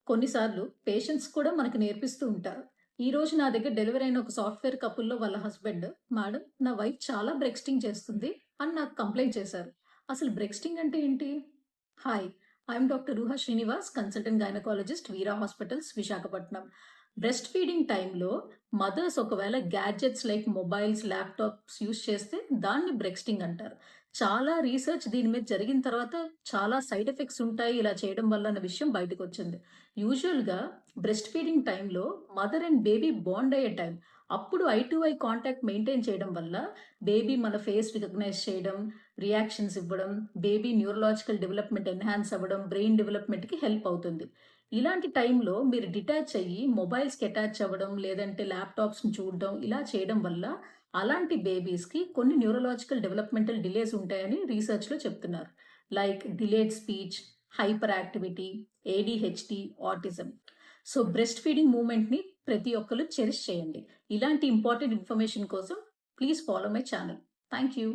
కొన్నిసార్లు పేషెంట్స్ కూడా మనకు నేర్పిస్తూ ఉంటారు. ఈరోజు నా దగ్గర డెలివరీ అయిన ఒక సాఫ్ట్‌వేర్ కపుల్‌లో వాళ్ళ హస్బెండ్, "మేడం నా వైఫ్ చాలా బ్రెస్టింగ్ చేస్తుంది" అని నాకు కంప్లెయింట్ చేశారు. అసలు బ్రెస్టింగ్ అంటే ఏంటి? Hi, I'm doctor Ruha Srinivas, consultant gynaecologist, Veera hospitals, Visakhapatnam. Breast feeding టైంలో మదర్స్ ఒకవేళ gadgets like mobiles, laptops use చేస్తే దాన్ని బ్రెస్టింగ్ అంటారు. చాలా రీసెర్చ్ దీని మీద జరిగిన తర్వాత చాలా సైడ్ ఎఫెక్ట్స్ ఉంటాయి ఇలా చేయడం వల్ల అన్న విషయం బయటకొచ్చింది. యూజువల్‌గా బ్రెస్ట్ ఫీడింగ్ టైంలో మదర్ అండ్ బేబీ బాండ్ అయ్యే టైం. అప్పుడు I to eye contact maintain చేయడం వల్ల బేబీ మన ఫేస్ రికగ్నైజ్ చేయడం, రియాక్షన్స్ ఇవ్వడం, బేబీ న్యూరలాజికల్ డెవలప్‌మెంట్ ఎన్హాన్స్ అవ్వడం, బ్రెయిన్ డెవలప్‌మెంట్‌కి హెల్ప్ అవుతుంది. ఇలాంటి టైంలో మీరు డిటాచ్ అయ్యి మొబైల్స్‌కి అటాచ్ అవ్వడం, లేదంటే ల్యాప్‌టాప్స్‌ని చూడడం ఇలా చేయడం వల్ల అలాంటి బేబీస్‌కి కొన్ని న్యూరలాజికల్ డెవలప్‌మెంటల్ డిలేస్ ఉంటాయని రీసెర్చ్‌లో చెప్తున్నారు. Like delayed speech, hyper activity, ADHD, autism. So, breast feeding మూవ్‌మెంట్‌ని ప్రతి ఒక్కళ్ళు చెరిష్ చేయండి. ఇలాంటి ఇంపార్టెంట్ ఇన్ఫర్మేషన్ కోసం please follow my channel. Thank you.